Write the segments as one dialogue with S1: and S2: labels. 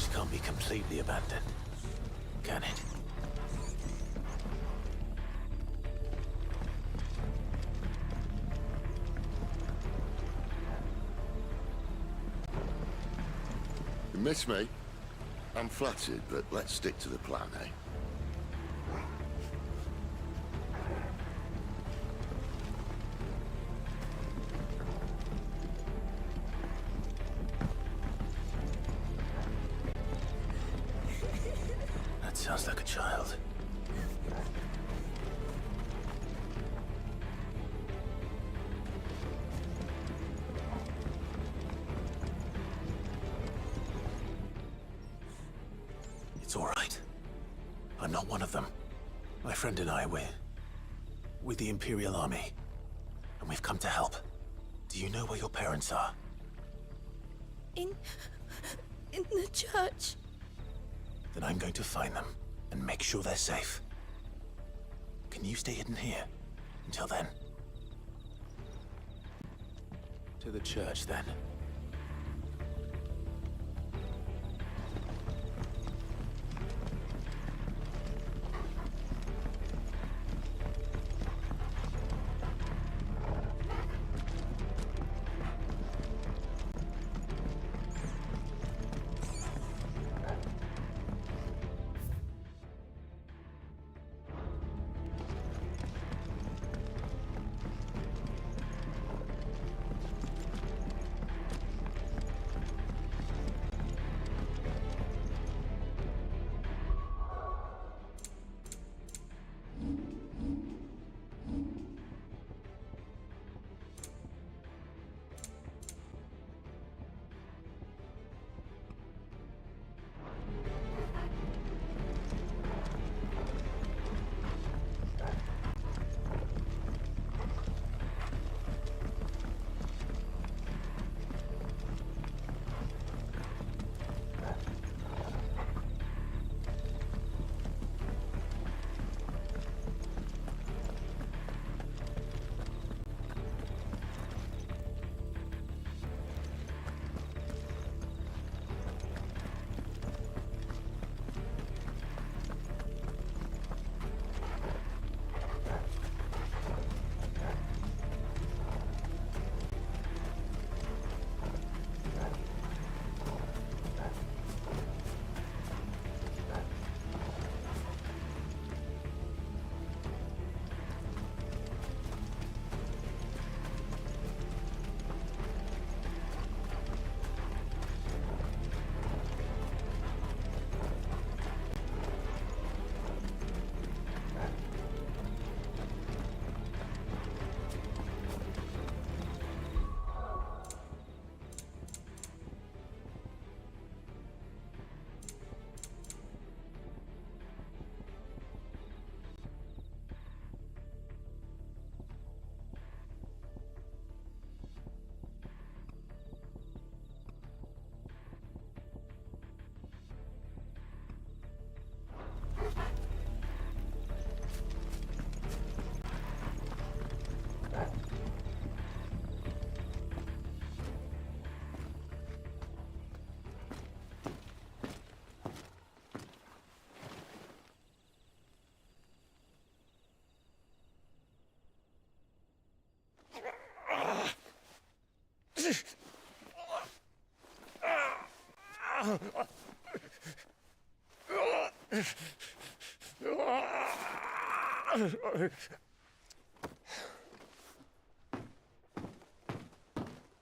S1: place can't be completely abandoned, can it?
S2: You miss me? I'm flattered, but let's stick to the plan, eh?
S1: That sounds like a child. It's all right. I'm not one of them. My friend and I, we're with the Imperial Army. And we've come to help. Do you know where your parents are?
S3: In the church.
S1: Then I'm going to find them and make sure they're safe. Can you stay hidden here until then? To the church, then.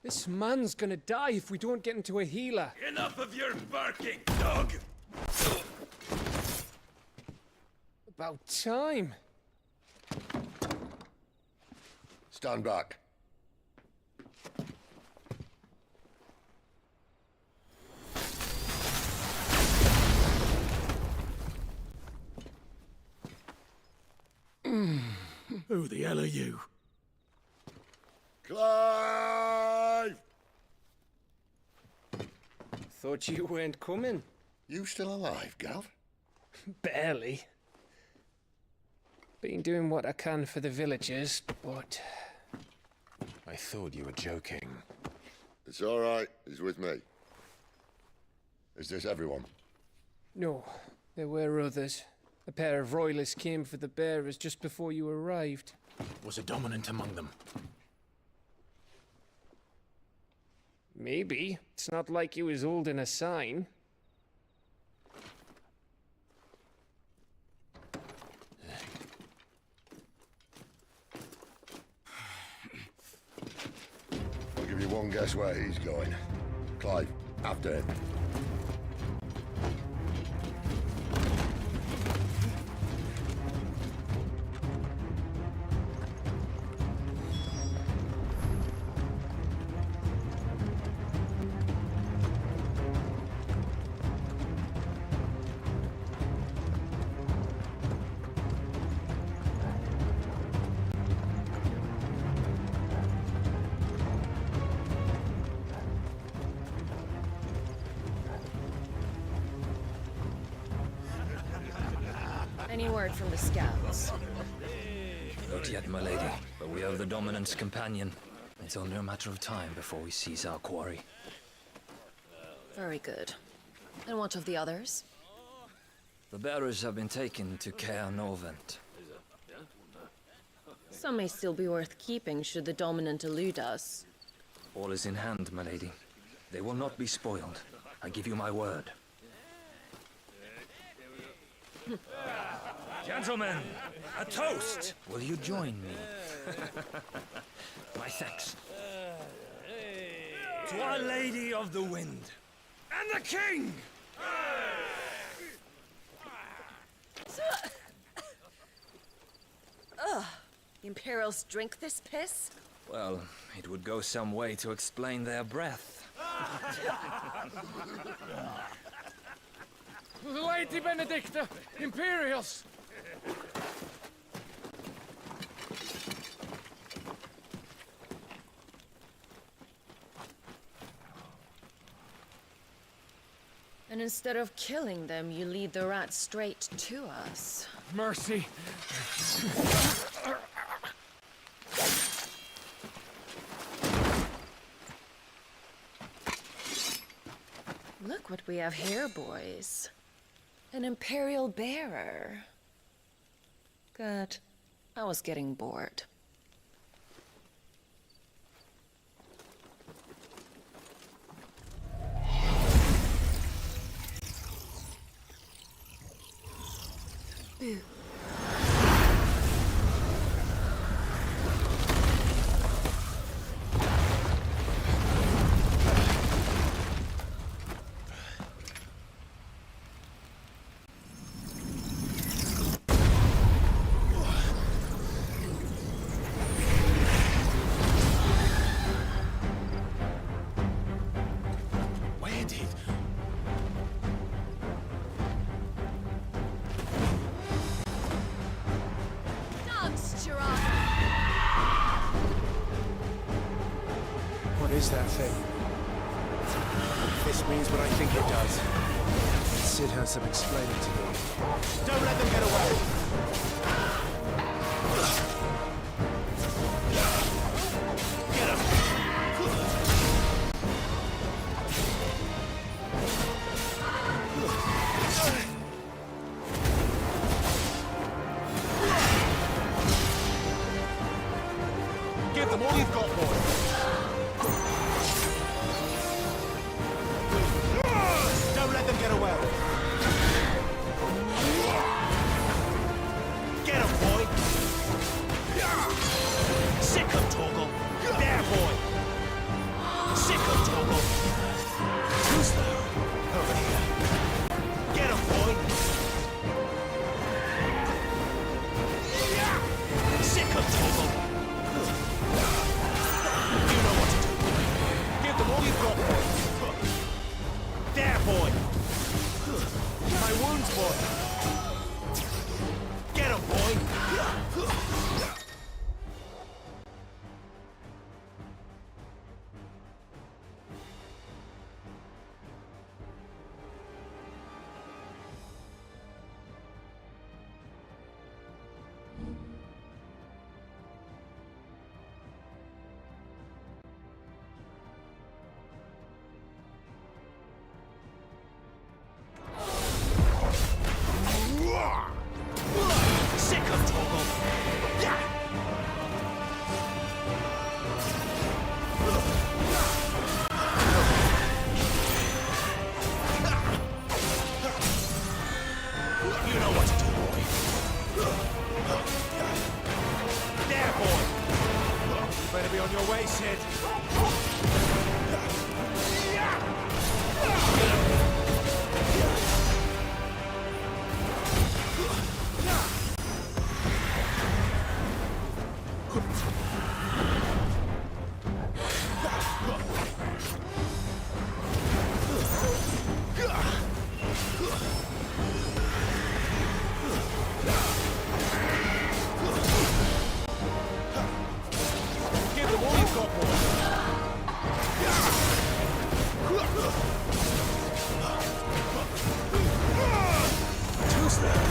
S4: This man's gonna die if we don't get into a healer.
S5: Enough of your barking, dog!
S4: About time.
S2: Stand back.
S1: Who the hell are you?
S2: Clive!
S4: Thought you weren't coming.
S2: You still alive, Gav?
S4: Barely. Been doing what I can for the villagers, but...
S1: I thought you were joking.
S2: It's all right. He's with me. Is this everyone?
S4: No, there were others. A pair of royalists came for the bearers just before you arrived.
S1: Was a dominant among them?
S4: Maybe. It's not like he was holding a sign.
S2: I'll give you one guess where he's going. Clive, after him.
S6: Any word from the scouts?
S7: Not yet, my lady, but we have the Dominant's companion. It's only a matter of time before we seize our quarry.
S6: Very good. And what of the others?
S7: The bearers have been taken to Caer Novent.
S6: Some may still be worth keeping should the Dominant elude us.
S7: All is in hand, my lady. They will not be spoiled. I give you my word.
S5: Gentlemen, a toast!
S7: Will you join me? My thanks.
S5: To Our Lady of the Wind and the King!
S6: The Imperials drink this piss?
S7: Well, it would go some way to explain their breath.
S4: Lady Benedicta! Imperials!
S6: And instead of killing them, you lead the rats straight to us.
S4: Mercy!
S6: Look what we have here, boys. An Imperial bearer. Good. I was getting bored. Boo.
S8: What is that thing? This means what I think it does. Sid has some explaining to do. Don't let them get away! Get him! Give them all you've got, boy! Don't let them get away! Get him, boy! Sick him, Torgal! There, boy! Sick him, Torgal! Too slow! Over here! Get him, boy! Sick him, Torgal! You know what to do! Give them all you've got, boy! There, boy! My wounds, boy! Get him, boy!
S5: be on your way, Sid. Give them all you've got, boy. Who's there?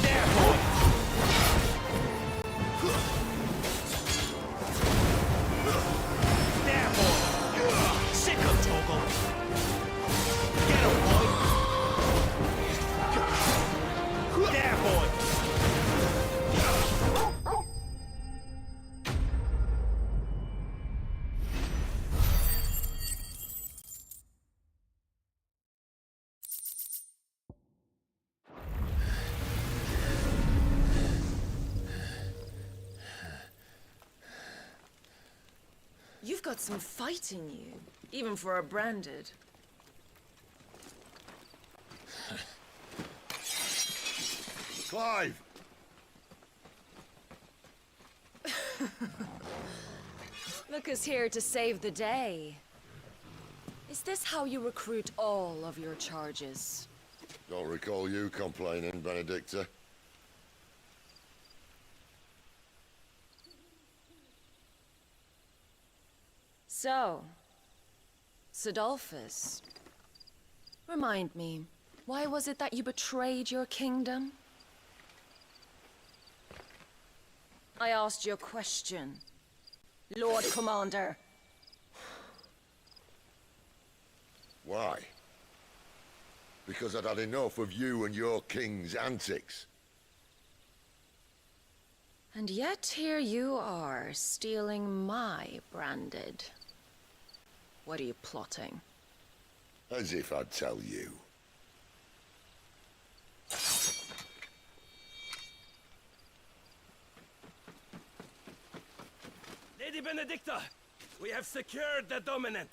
S5: There, boy. There, boy. Sick of Toggle. Get him, boy. There, boy.
S6: You've got some fight in you, even for a branded.
S2: Clive!
S6: Look, here to save the day. Is this how you recruit all of your charges?
S2: Don't recall you complaining, Benedicta.
S6: So, Sidolphus, remind me, why was it that you betrayed your kingdom? I asked you a question, Lord Commander.
S2: Why? Because I'd had enough of you and your king's antics.
S6: And yet here you are, stealing my branded. What are you plotting?
S2: As if I'd tell you.
S5: Lady Benedicta, we have secured the dominant.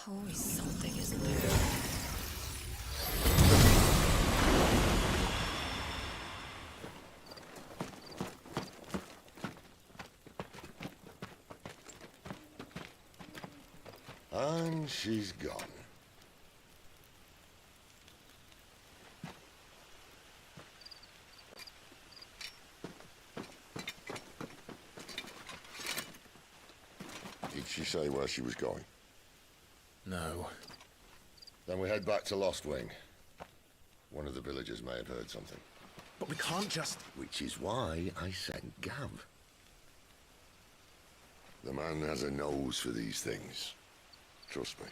S6: Always something, isn't there?
S2: And she's gone. Did she say where she was going?
S1: No.
S2: Then we head back to Lost Wing. One of the villagers may have heard something.
S1: But we can't just...
S2: Which is why I sent Gav. The man has a nose for these things. Trust me.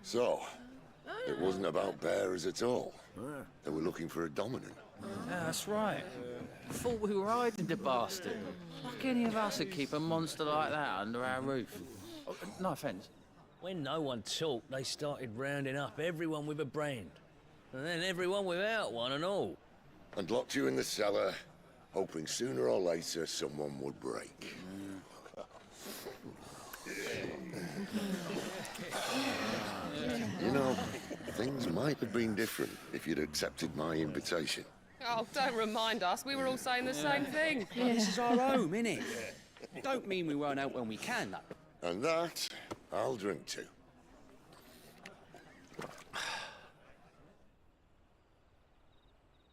S2: So, it wasn't about bearers at all. They were looking for a dominant.
S9: Yeah, that's right. Thought we were hiding the bastard. Like any of us would keep a monster like that under our roof. Oh, no offence.
S8: When no one talked, they started rounding up everyone with a brand. And then everyone without one and all.
S2: And locked you in the cellar, hoping sooner or later someone would break. You know, things might have been different if you'd accepted my invitation.
S10: Oh, don't remind us. We were all saying the same thing.
S11: Well, this is our home, innit? Don't mean we won't out when we can, though.
S2: And that, I'll drink to.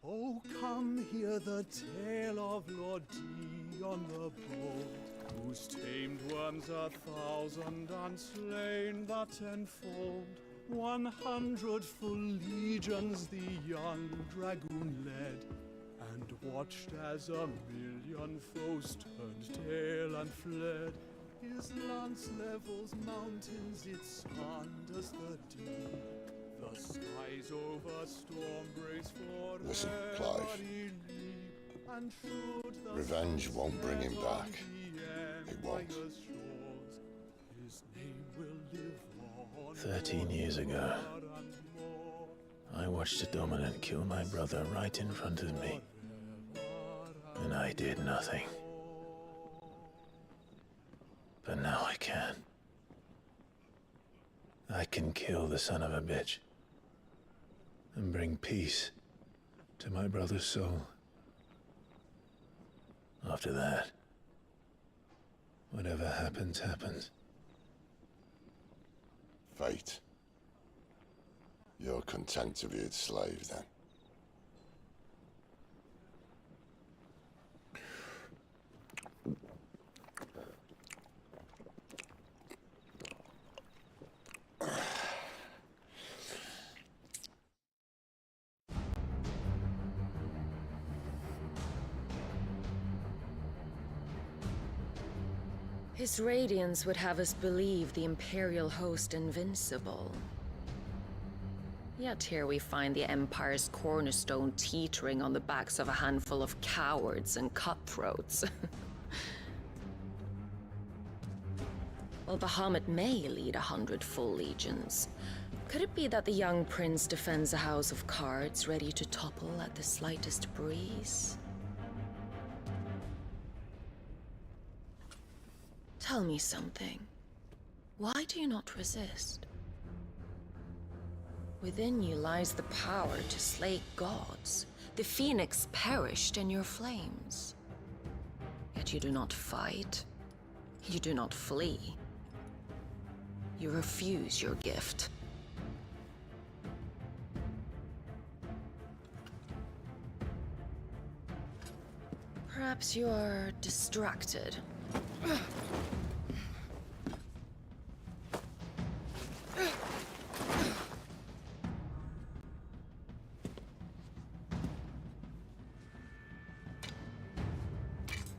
S12: Oh, come hear the tale of Lord Dion the Bold, who's tamed worms 1,000 and slain the 10-fold. 100 full legions the young dragoon led, and watched as 1,000,000 foes turned tail and fled. His lance levels mountains, it sanders the deep. The skies over storm breaks for
S2: Listen, Clive.
S12: and should the
S2: Revenge won't bring him back. It won't.
S12: His name will live on
S1: 13 years ago, I watched a dominant kill my brother right in front of me. And I did nothing. But now I can. I can kill the son of a bitch. And bring peace to my brother's soul. After that, whatever happens, happens.
S2: Fate. You're content to be its slave, then?
S6: His radiance would have us believe the Imperial host invincible. Yet here we find the Empire's cornerstone teetering on the backs of a handful of cowards and cutthroats. While Bahamut may lead 100 full legions, could it be that the young prince defends a house of cards ready to topple at the slightest breeze? Tell me something. Why do you not resist? Within you lies the power to slay gods. The phoenix perished in your flames. Yet you do not fight. You do not flee. You refuse your gift. Perhaps you are distracted.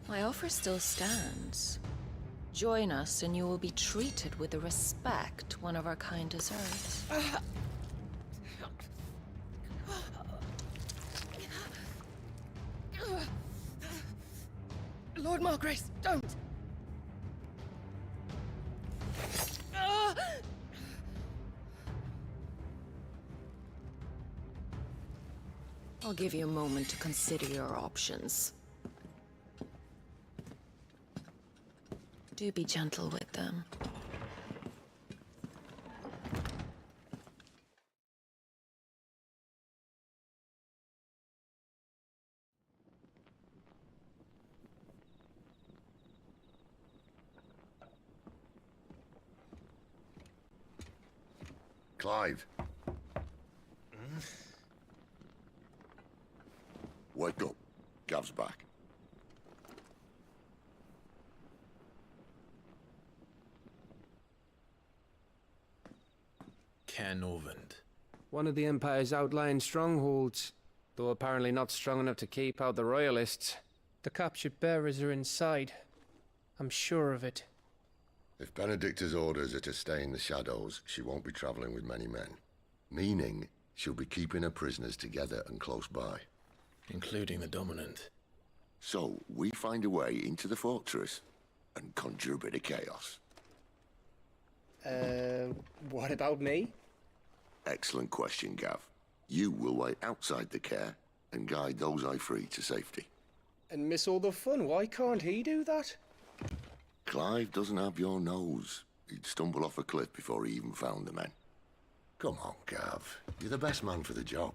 S6: My offer still stands. Join us and you will be treated with the respect one of our kind deserves.
S3: Lord Margrace, don't!
S6: I'll give you a moment to consider your options. Do be gentle with them.
S2: Clive. Wake up. Gav's back.
S1: Canovant.
S4: One of the Empire's outlying strongholds, though apparently not strong enough to keep out the Royalists. The captured bearers are inside. I'm sure of it.
S2: If Benedicta's orders are to stay in the shadows, she won't be traveling with many men. Meaning, she'll be keeping her prisoners together and close by.
S1: Including the dominant.
S2: So, we find a way into the fortress and conjure a bit of chaos.
S4: What about me?
S2: Excellent question, Gav. You will wait outside the care and guide those I free to safety.
S4: And miss all the fun. Why can't he do that?
S2: Clive doesn't have your nose. He'd stumble off a cliff before he even found the men. Come on, Gav. You're the best man for the job.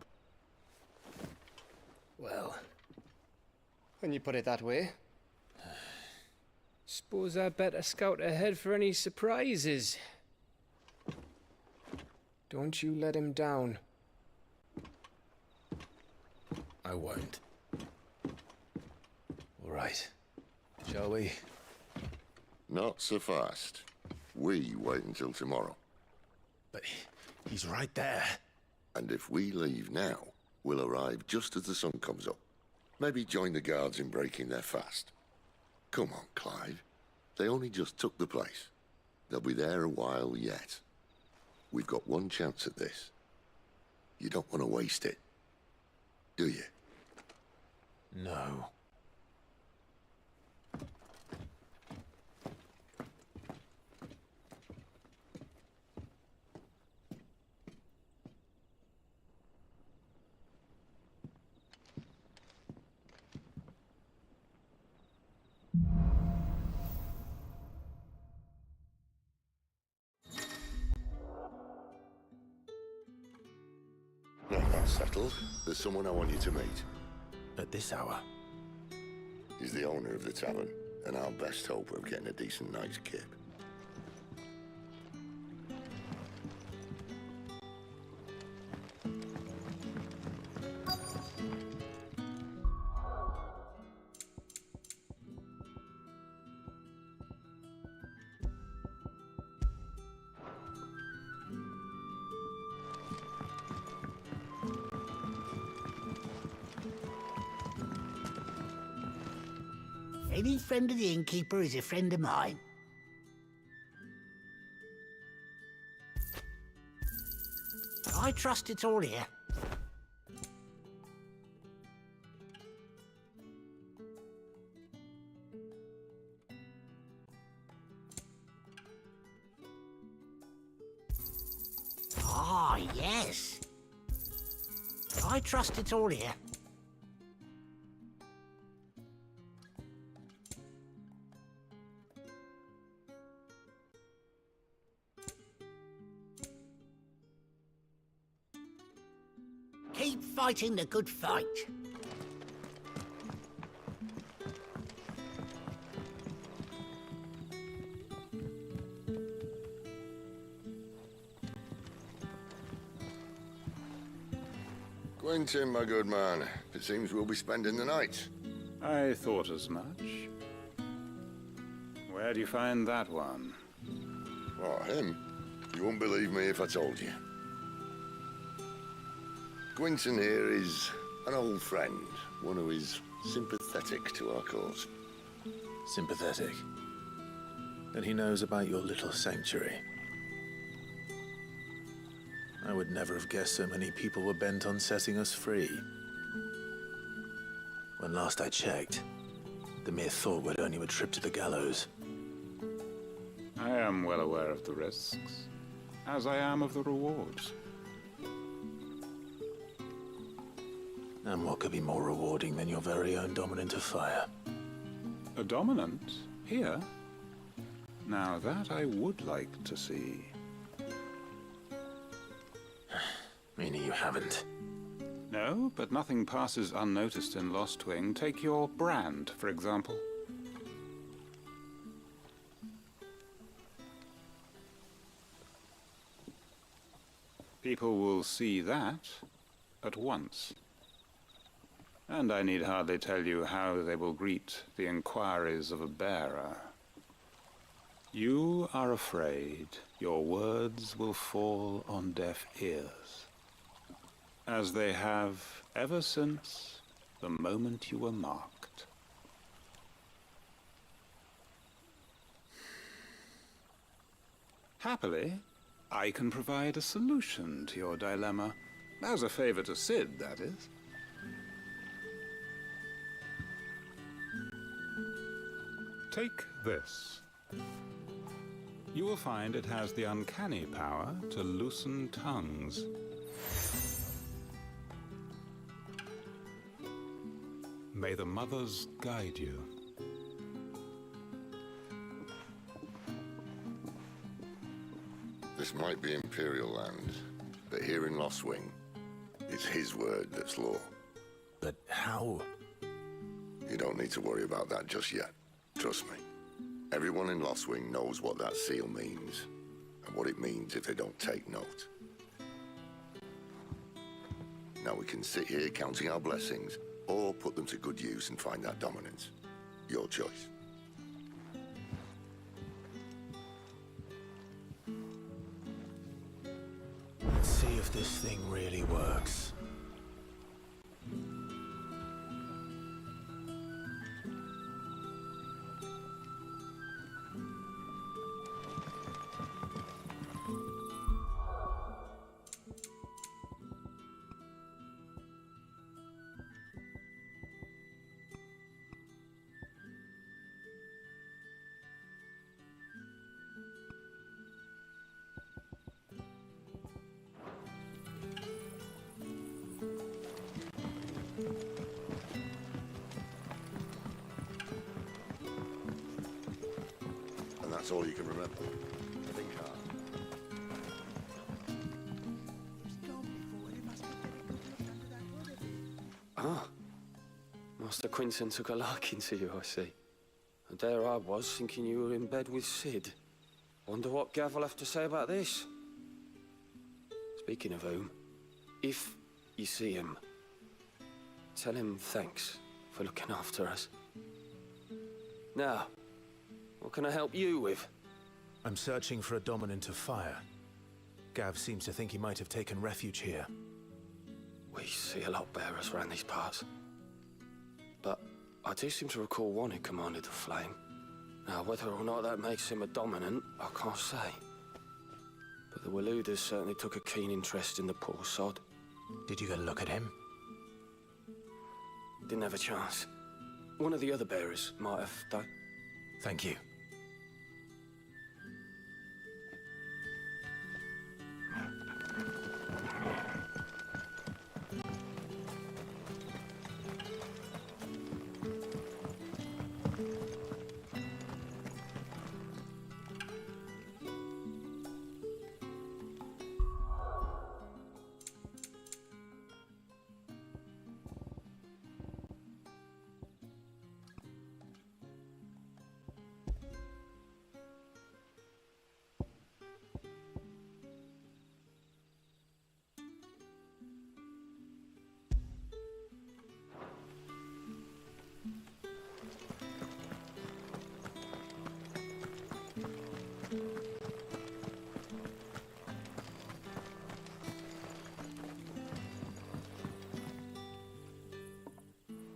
S4: Well, when you put it that way. Suppose I'd better scout ahead for any surprises. Don't you let him down.
S1: I won't. All right. Shall we?
S2: Not so fast. We wait until tomorrow.
S1: But he's right there.
S2: And if we leave now, we'll arrive just as the sun comes up. Maybe join the guards in breaking their fast. Come on, Clive. They only just took the place. They'll be there a while yet. We've got one chance at this. You don't want to waste it, do you?
S1: No.
S2: Well, that's settled. There's someone I want you to meet.
S1: At this hour?
S2: He's the owner of the tavern, and our best hope of getting a decent night's kip.
S13: Any friend of the innkeeper is a friend of mine. I trust it's all here. Ah, yes. I trust it's all here. Keep fighting the good fight.
S2: Quentin, my good man. It seems we'll be spending the night.
S12: I thought as much. Where do you find that one?
S2: What, him? You wouldn't believe me if I told you. Quentin here is an old friend, one who is sympathetic to our cause.
S1: Sympathetic? Then he knows about your little sanctuary. I would never have guessed so many people were bent on setting us free. When last I checked, the mere thought would earn you a trip to the gallows.
S12: I am well aware of the risks, as I am of the rewards.
S1: And what could be more rewarding than your very own dominant of fire?
S12: A dominant? Here? Now that I would like to see.
S1: Meaning you haven't?
S12: No, but nothing passes unnoticed in Lost Wing. Take your brand, for example. People will see that at once. And I need hardly tell you how they will greet the inquiries of a bearer. You are afraid your words will fall on deaf ears, as they have ever since the moment you were marked. Happily, I can provide a solution to your dilemma, as a favor to Sid, that is. Take this. You will find it has the uncanny power to loosen tongues. May the mothers guide you.
S2: This might be Imperial land, but here in Lost Wing, it's his word that's law.
S1: But how?
S2: You don't need to worry about that just yet. Trust me. Everyone in Lost Wing knows what that seal means, and what it means if they don't take note. Now we can sit here counting our blessings, or put them to good use and find that dominance. Your choice.
S1: Let's see if this thing really works.
S2: That's all you can remember. Think hard.
S4: Ah. Master Quinton took a liking to you, I see. And there I was, thinking you were in bed with Sid. Wonder what Gav will have to say about this. Speaking of whom, if you see him, tell him thanks for looking after us. Now, what can I help you with?
S1: I'm searching for a dominant of fire. Gav seems to think he might have taken refuge here.
S4: We see a lot bearers around these parts. But I do seem to recall one who commanded the flame. Now, whether or not that makes him a dominant, I can't say. But the Waluders certainly took a keen interest in the poor sod.
S1: Did you get a look at him?
S4: Didn't have a chance. One of the other bearers might have, though.
S1: Thank you.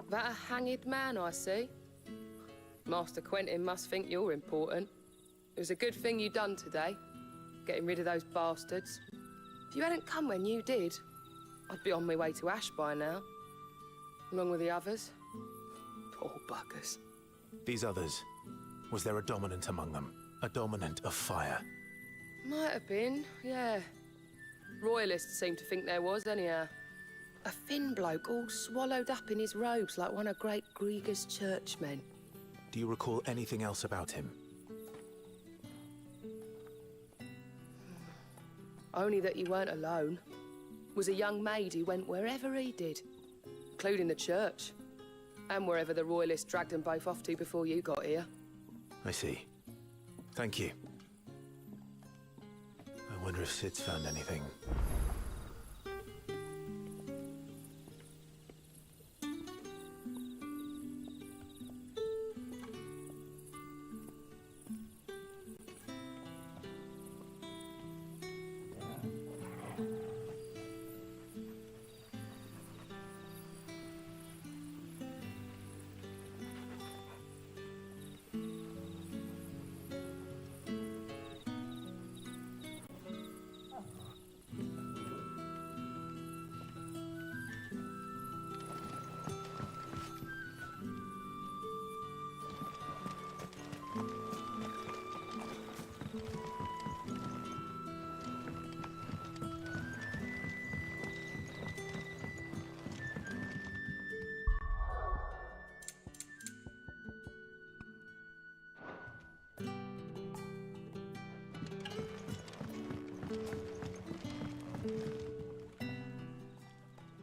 S10: That a hanged man, I see. Master Quentin must think you're important. It was a good thing you done today, getting rid of those bastards. If you hadn't come when you did, I'd be on my way to Ash by now, along with the others. Poor buggers.
S1: These others, was there a dominant among them? A dominant of fire?
S10: Might have been, yeah. Royalists seem to think there was, anyhow. A thin bloke all swallowed up in his robes like one of Great Grieger's churchmen.
S1: Do you recall anything else about him?
S10: Only that you weren't alone. Was a young maid who went wherever he did, including the church, and wherever the Royalists dragged them both off to before you got here.
S1: I see. Thank you. I wonder if Sid's found anything.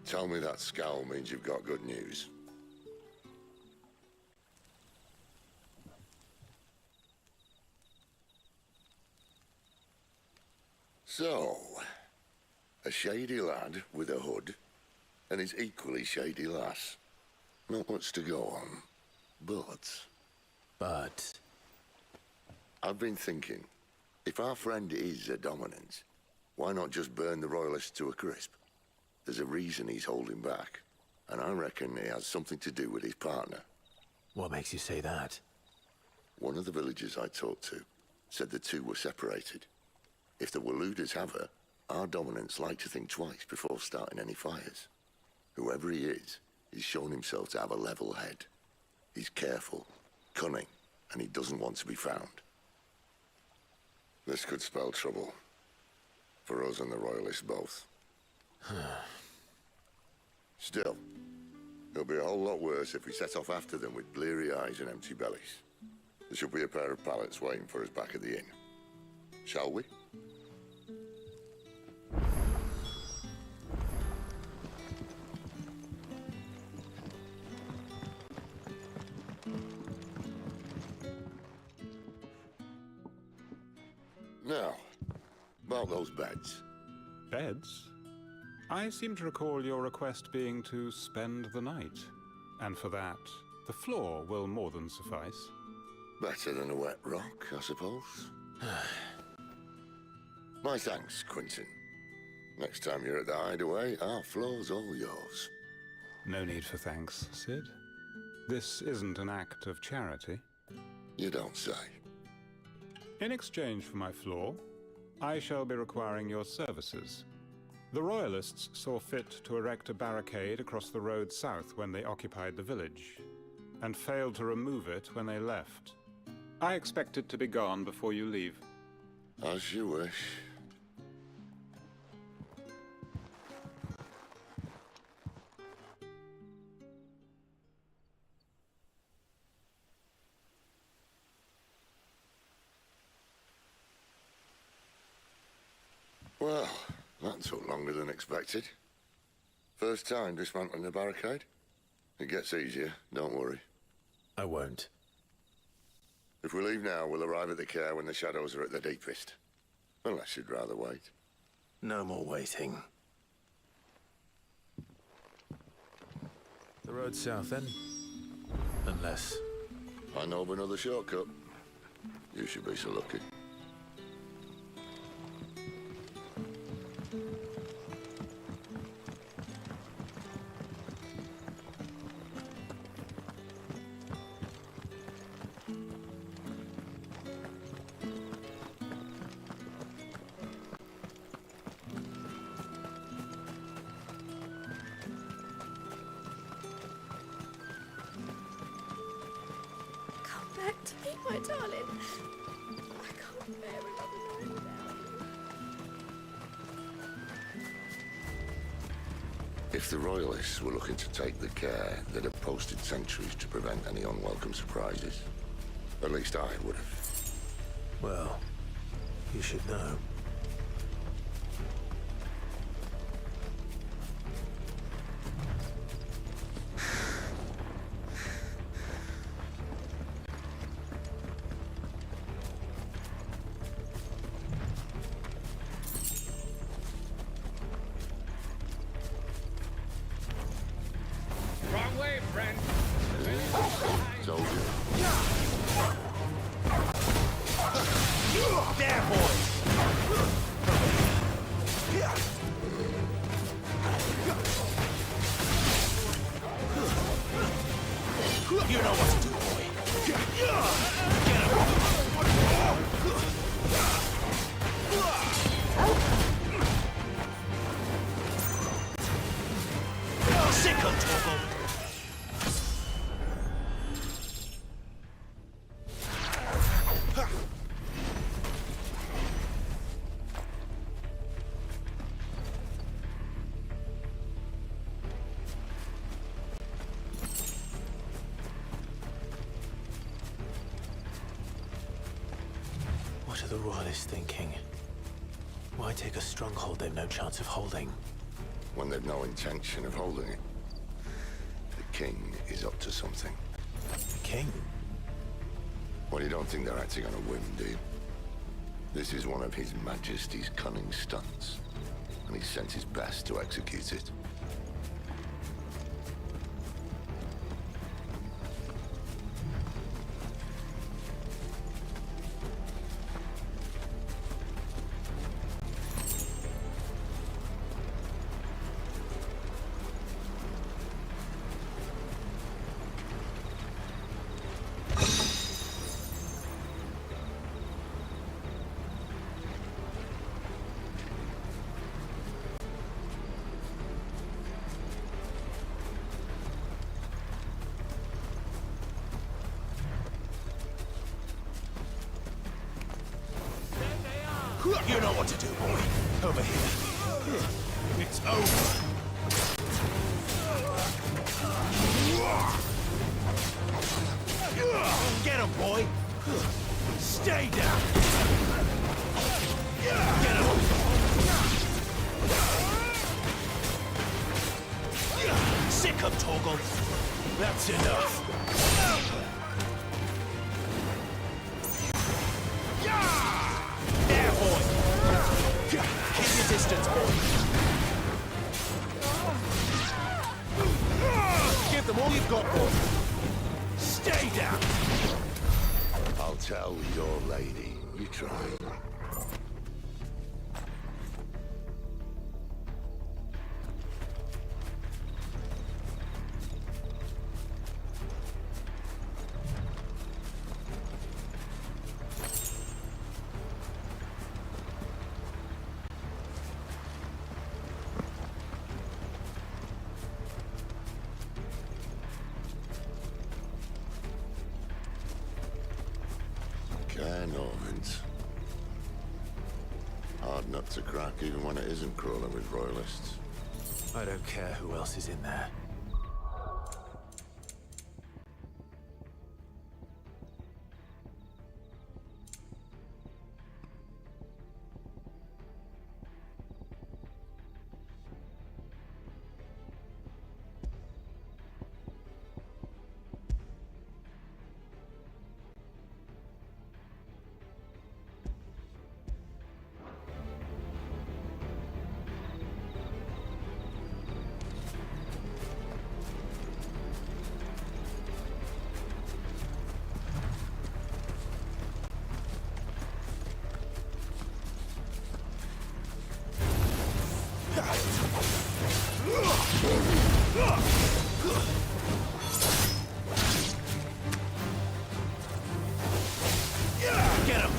S2: Tell me that scowl means you've got good news. So, a shady lad with a hood, and his equally shady lass. Not much to go on, but... I've been thinking, if our friend is a dominant, why not just burn the Royalists to a crisp? There's a reason he's holding back, and I reckon it has something to do with his partner.
S1: What makes you say that?
S2: One of the villagers I talked to said the two were separated. If the Waluders have her, our dominants like to think twice before starting any fires. Whoever he is, he's shown himself to have a level head. He's careful, cunning, and he doesn't want to be found. This could spell trouble. For us and the Royalists both. Still, it'll be a whole lot worse if we set off after them with bleary eyes and empty bellies. There should be a pair of pallets waiting for us back at the inn. Shall we? Now, about those beds.
S12: Beds? I seem to recall your request being to spend the night. And for that, the floor will more than suffice.
S2: Better than a wet rock, I suppose. My thanks, Quentin. Next time you're at the hideaway, our floor's all yours.
S12: No need for thanks, Sid. This isn't an act of charity.
S2: You don't say.
S12: In exchange for my floor, I shall be requiring your services. The Royalists saw fit to erect a barricade across the road south when they occupied the village, and failed to remove it when they left. I expect it to be gone before you leave.
S2: As you wish. Well, that took longer than expected. First time dismantling the barricade? It gets easier, don't worry.
S1: I won't.
S2: If we leave now, we'll arrive at the care when the shadows are at their deepest. Unless you'd rather wait.
S1: No more waiting. The road south then? Unless...
S2: I know of another shortcut. You should be so lucky.
S3: Back to me, my darling. I can't bear another night without you.
S2: If the Royalists were looking to take the care, they'd have posted sentries to prevent any unwelcome surprises. At least I would have.
S1: Well, you should know.
S11: Wrong way, friend.
S2: Told you.
S8: There, boy! You know what to do, boy. Get him! Sick of Toggle!
S1: What are the Royalists thinking? Why take a stronghold they've no chance of holding?
S2: When they've no intention of holding it. The king is up to something.
S1: The king?
S2: Well, you don't think they're acting on a whim, do you? This is one of His Majesty's cunning stunts, and he's sent his best to execute it.
S8: You know what to do, boy. Over here. It's over. Get him, boy. Stay down! Get him! Sick of Toggle! That's enough! There, boy! Keep your distance, boy! Give them all you've got, boy! Stay down!
S2: I'll tell your lady. You try. Normans. Hard nut to crack even when it isn't crawling with royalists.
S1: I don't care who else is in there.
S8: Get him!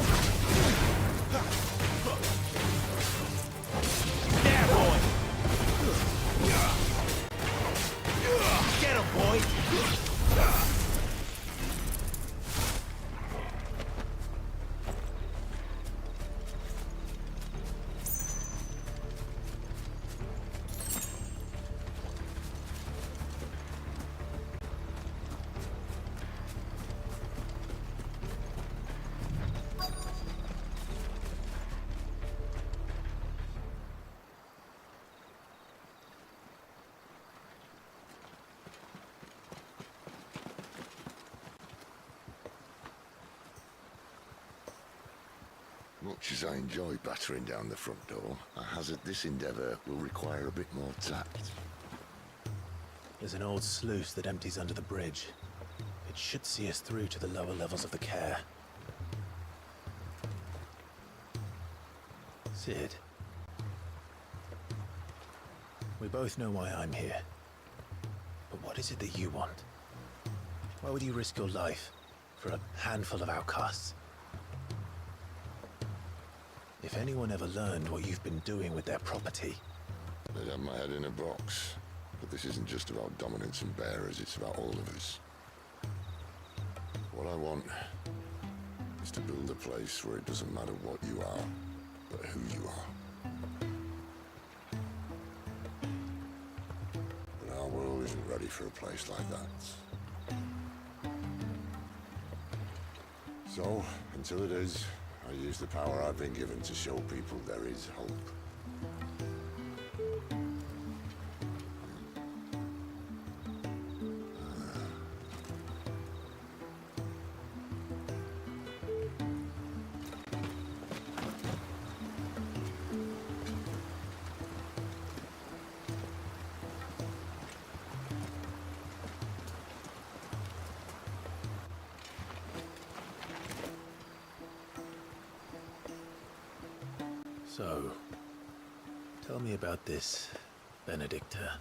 S8: There, boy! Get him, boy!
S2: Much as I enjoy battering down the front door, I hazard this endeavour will require a bit more tact.
S1: There's an old sluice that empties under the bridge. It should see us through to the lower levels of the care. Sid. We both know why I'm here. But what is it that you want? Why would you risk your life for a handful of outcasts? If anyone ever learned what you've been doing with their property...
S2: They'd have my head in a box. But this isn't just about dominance and bearers, it's about all of us. What I want is to build a place where it doesn't matter what you are, but who you are. But our world isn't ready for a place like that. So, until it is, I use the power I've been given to show people there is hope.
S1: So, tell me about this Benedicta.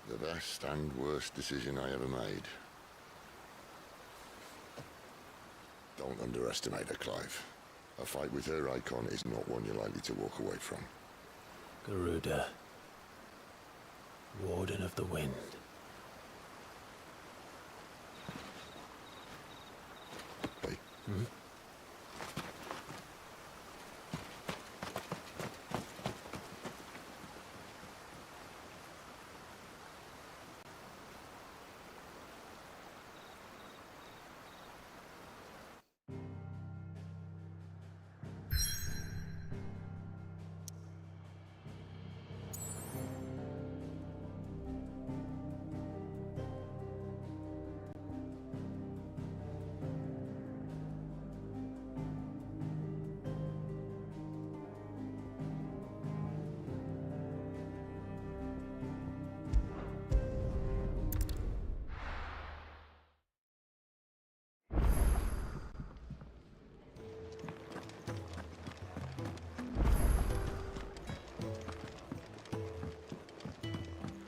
S2: The best and worst decision I ever made. Don't underestimate her, Clive. A fight with her icon is not one you're likely to walk away from.
S1: Garuda. Warden of the Wind.
S2: Wait.
S1: Hmm?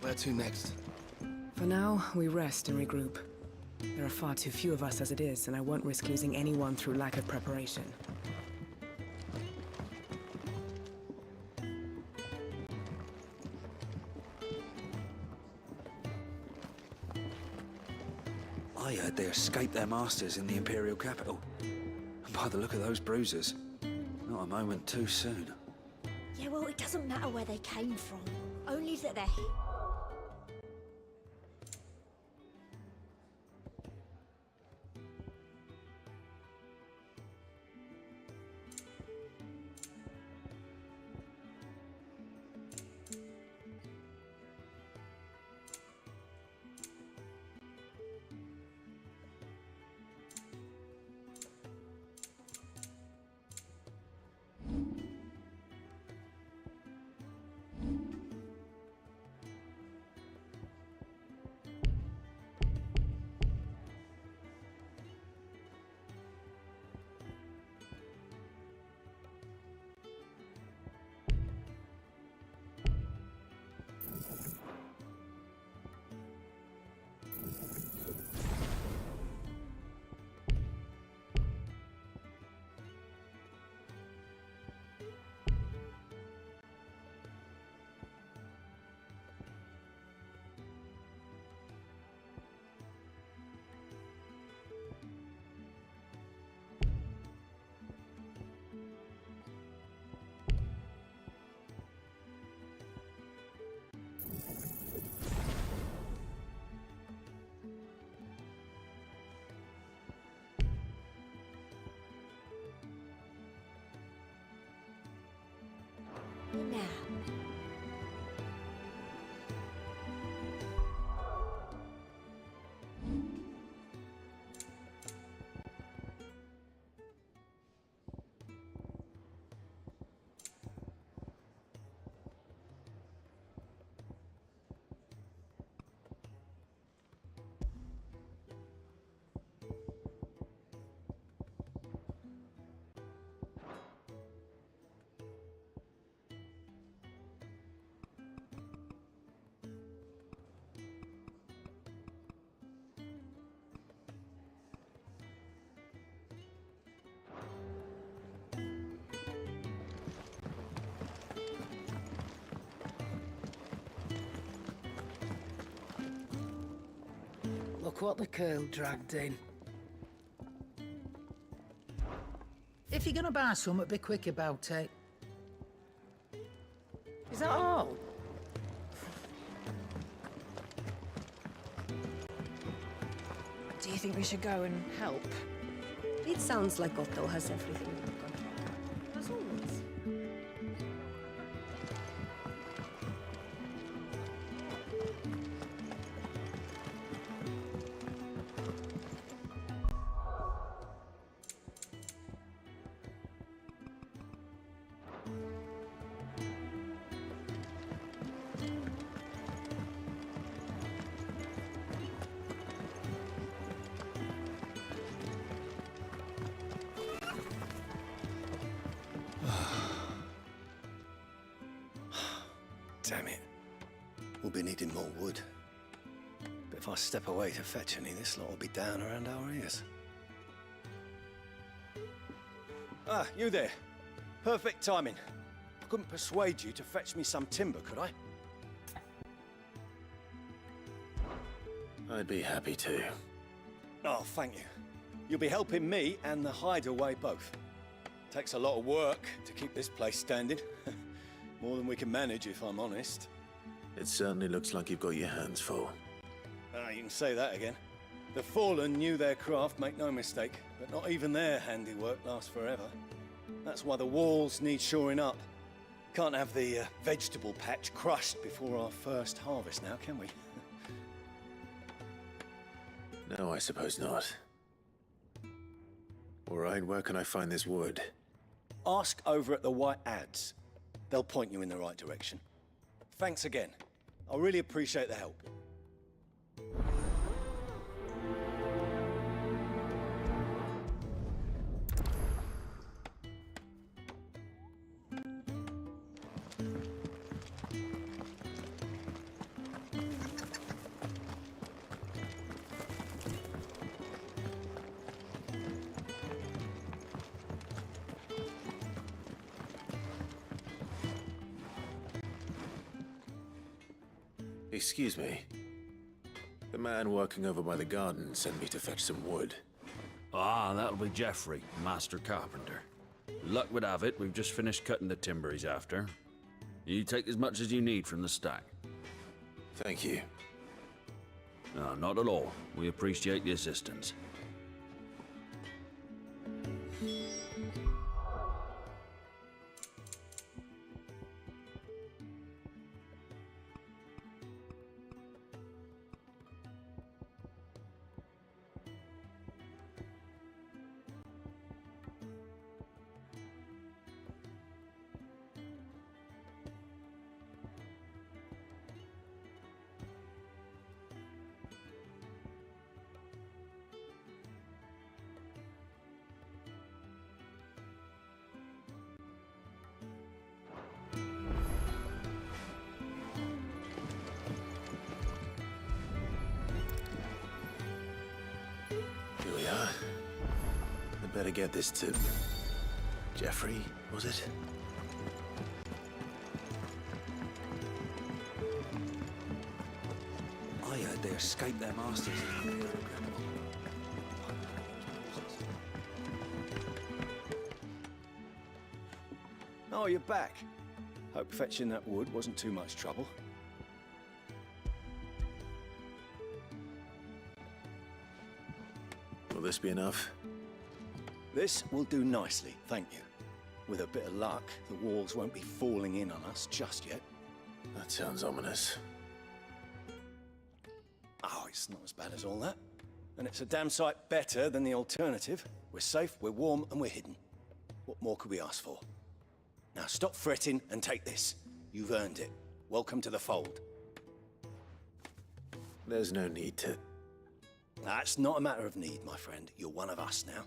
S14: Where to next?
S15: For now, we rest and regroup. There are far too few of us as it is, and I won't risk losing anyone through lack of preparation.
S16: I heard they escaped their masters in the Imperial capital. And by the look of those bruises, not a moment too soon.
S3: Yeah, well, it doesn't matter where they came from. Only that they're here. Now.
S13: Look what the girl dragged in. If you're gonna buy something, be quick about it. Is that all?
S6: Do you think we should go and help?
S3: It sounds like Otto has everything under control. As always.
S14: Damn it. We'll be needing more wood. But if I step away to fetch any, this lot will be down around our ears. Ah, you there. Perfect timing. I couldn't persuade you to fetch me some timber, could I?
S1: I'd be happy to.
S14: Oh, thank you. You'll be helping me and the hideaway both. Takes a lot of work to keep this place standing. More than we can manage, if I'm honest.
S1: It certainly looks like you've got your hands full.
S14: Ah, you can say that again. The Fallen knew their craft, make no mistake, but not even their handiwork lasts forever. That's why the walls need shoring up. Can't have the vegetable patch crushed before our first harvest now, can we?
S1: No, I suppose not. All right, where can I find this wood?
S14: Ask over at the White Ads. They'll point you in the right direction. Thanks again. I really appreciate the help.
S1: Excuse me. The man working over by the garden sent me to fetch some wood.
S17: Ah, that'll be Geoffrey, Master Carpenter. Luck would have it, we've just finished cutting the timber he's after. You take as much as you need from the stack.
S1: Thank you.
S17: No, not at all. We appreciate the assistance.
S1: Here we are. I'd better get this to... Geoffrey, was it?
S16: I heard they escaped their masters in the Imperial capital.
S14: Oh, you're back. Hope fetching that wood wasn't too much trouble.
S1: Will this be enough?
S14: This will do nicely, thank you. With a bit of luck, the walls won't be falling in on us just yet.
S1: That sounds ominous.
S14: Oh, it's not as bad as all that. And it's a damn sight better than the alternative. We're safe, we're warm, and we're hidden. What more could we ask for? Now stop fretting and take this. You've earned it. Welcome to the fold.
S1: There's no need to...
S14: That's not a matter of need, my friend. You're one of us now.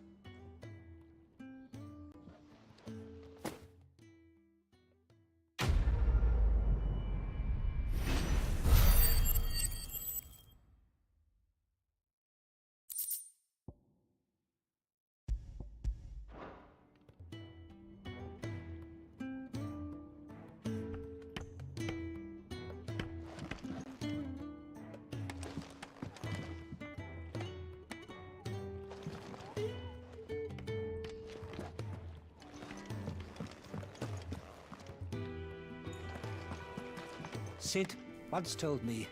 S13: Sid once told me,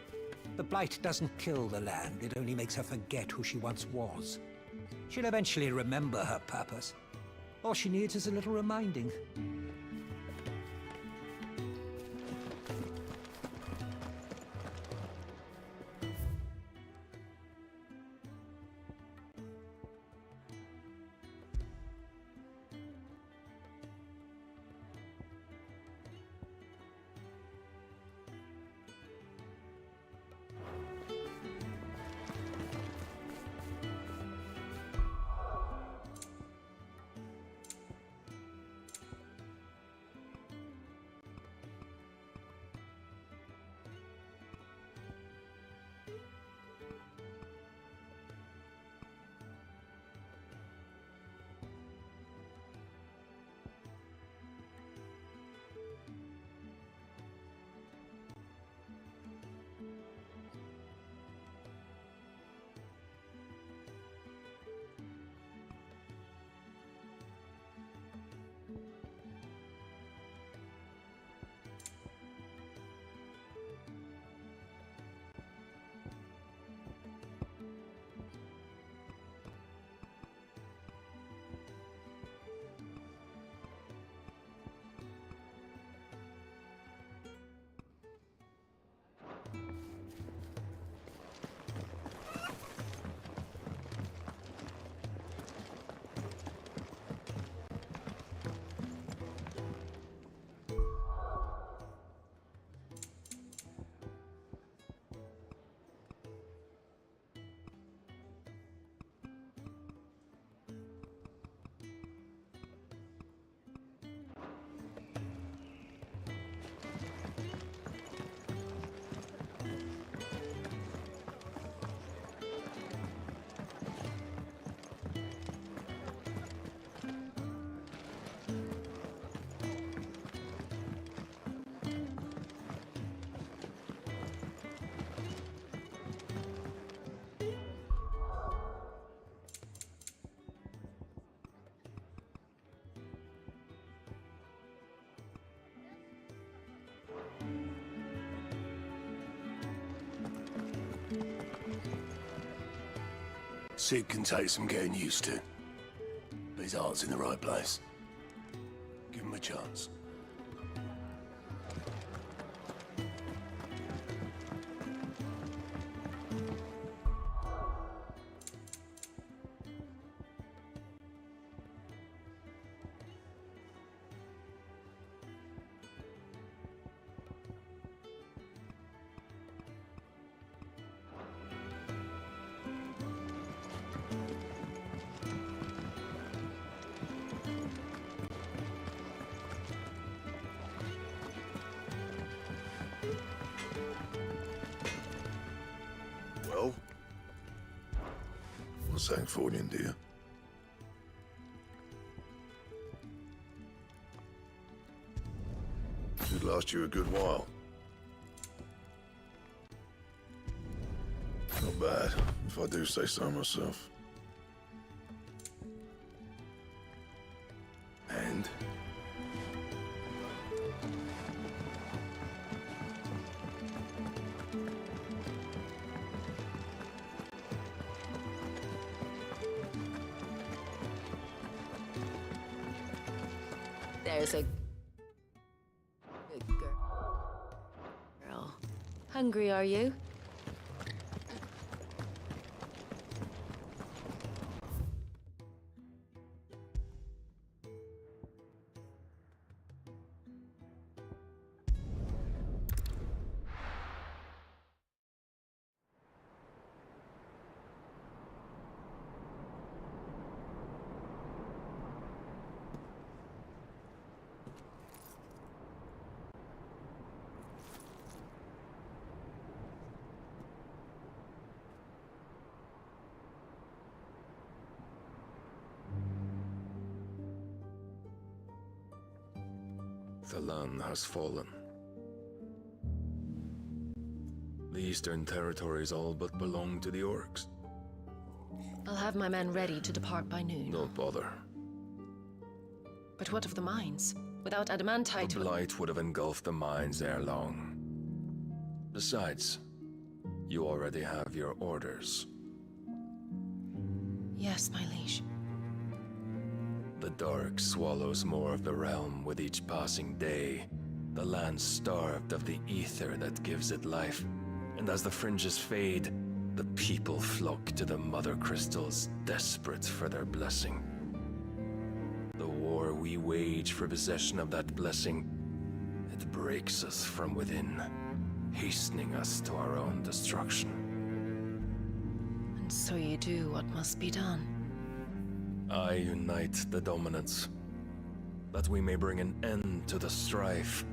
S13: the blight doesn't kill the land, it only makes her forget who she once was. She'll eventually remember her purpose. All she needs is a little reminding.
S18: Sid can take some getting used to. But his heart's in the right place. Give him a chance.
S19: Well, what's Sancfordian, dear? Should last you a good while. Not bad, if I do say so myself. And?
S6: There's a good girl. Hungry, are you?
S20: The land has fallen. The Eastern Territories all but belong to the orcs.
S6: I'll have my men ready to depart by noon.
S20: Don't bother.
S6: But what of the mines? Without adamantite...
S20: The blight would have engulfed the mines ere long. Besides, you already have your orders.
S6: Yes, my liege.
S20: The dark swallows more of the realm with each passing day. The land starved of the ether that gives it life. And as the fringes fade, the people flock to the mother crystals, desperate for their blessing. The war we wage for possession of that blessing, it breaks us from within, hastening us to our own destruction.
S6: And so you do what must be done.
S20: I unite the dominants, that we may bring an end to the strife,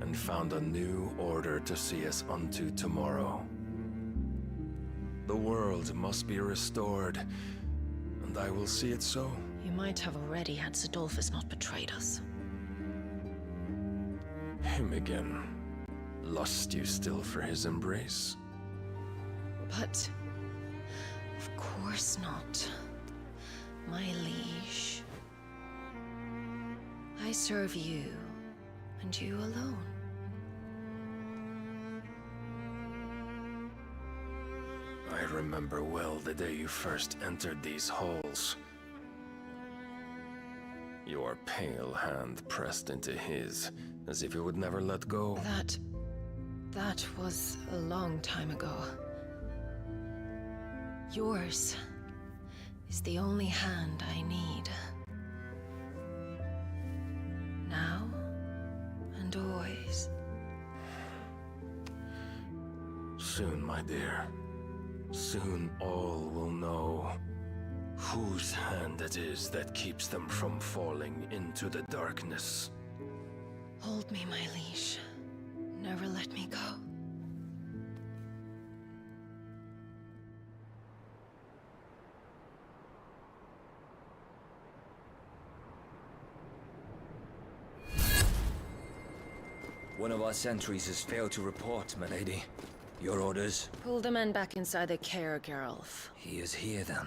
S20: and found a new order to see us unto tomorrow. The world must be restored, and I will see it so.
S6: You might have already had Zidolphus not betrayed us.
S20: Him again. Lust you still for his embrace?
S6: But... of course not. My liege. I serve you, and you alone.
S20: I remember well the day you first entered these halls. Your pale hand pressed into his, as if you would never let go.
S6: That was a long time ago. Yours is the only hand I need. Now and always.
S20: Soon, my dear. Soon all will know whose hand it is that keeps them from falling into the darkness.
S6: Hold me, my liege. Never let me go.
S7: One of our sentries has failed to report, my lady. Your orders?
S6: Pull the men back inside their care, Geralf.
S7: He is here, then.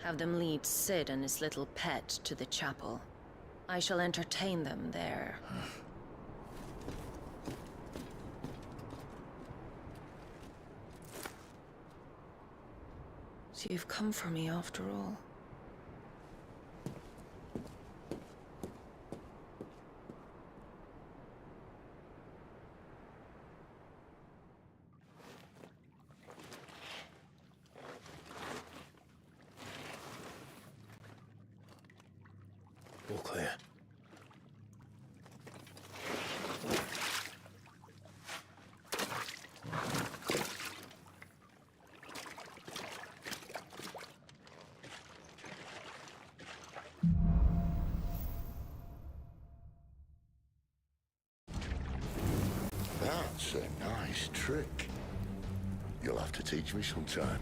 S6: Have them lead Sid and his little pet to the chapel. I shall entertain them there. So you've come for me after all.
S1: All clear.
S2: That's a nice trick. You'll have to teach me sometime.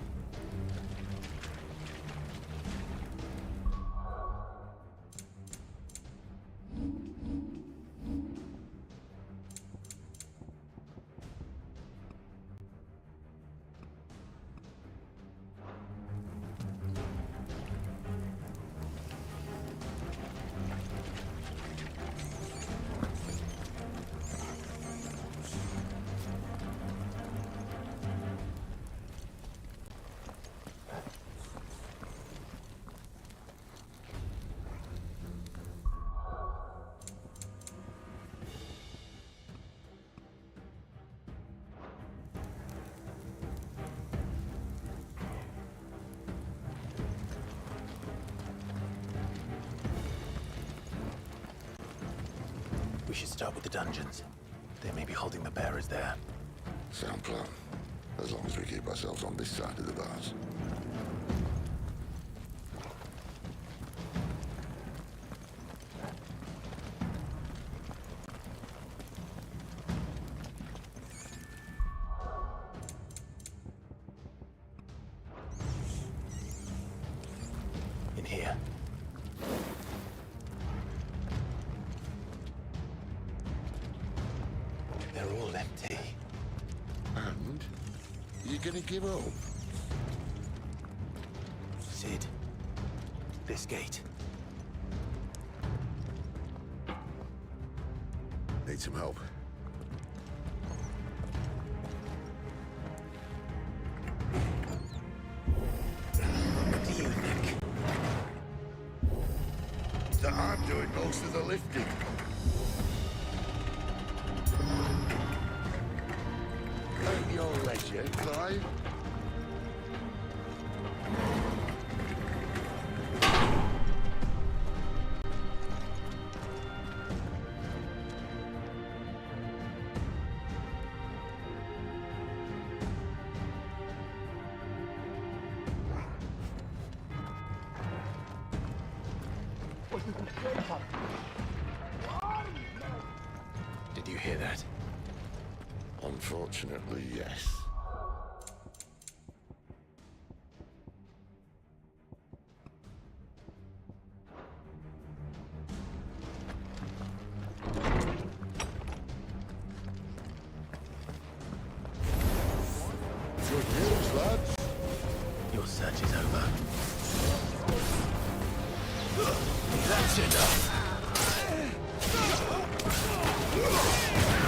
S1: We should start with the dungeons. They may be holding the bearers there.
S2: Sound plan. As long as we keep ourselves on this side of the bars.
S1: In here. They're all empty.
S2: And? You gonna give up?
S1: Sid. This gate.
S2: Need some help.
S1: What do you think?
S2: That I'm doing most of the lifting. At your leisure, Clive.
S1: Did you hear that?
S2: Unfortunately, yes. Good news, lads.
S1: Your search is over. That's enough.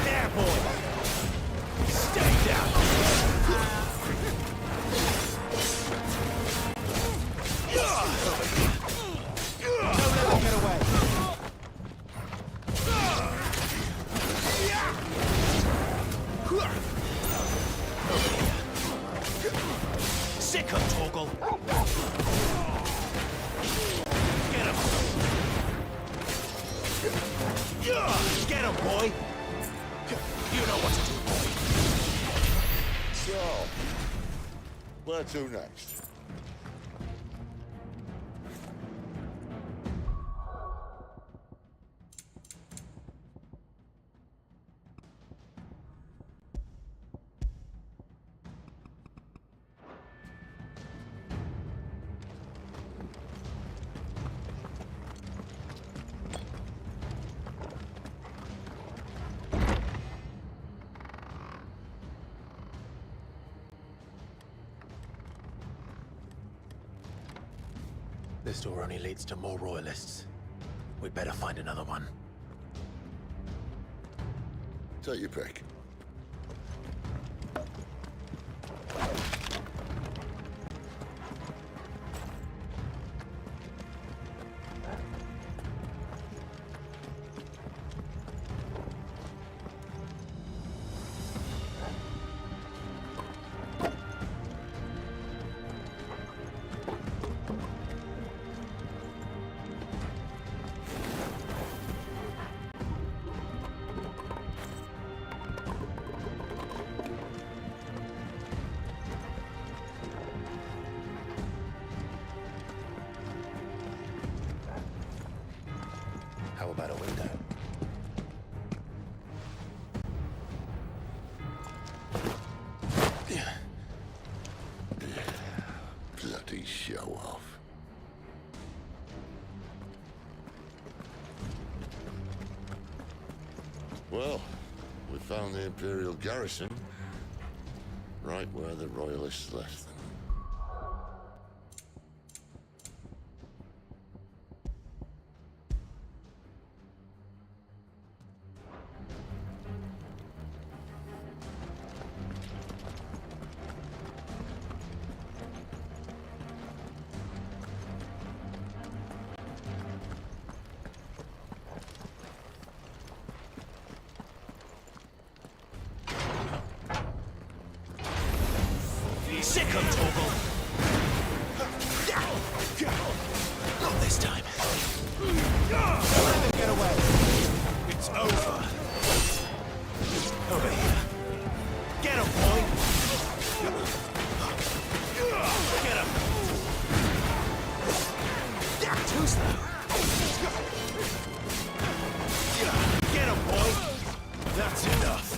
S8: There, boy! Stay down! Don't let him get away! Sick of Torgal! Get him! Get him, boy! You know what to do, boy.
S2: So, where to next?
S1: This door only leads to more royalists. We'd better find another one.
S2: Take your pick.
S18: How about a window?
S2: Bloody show off. Well, we found the Imperial garrison right where the Royalists left them.
S8: Sick of Torgal! Not this time. Don't let them get away. It's over. Over here. Get him, boy! Get him! Too slow. Get him, boy! That's enough.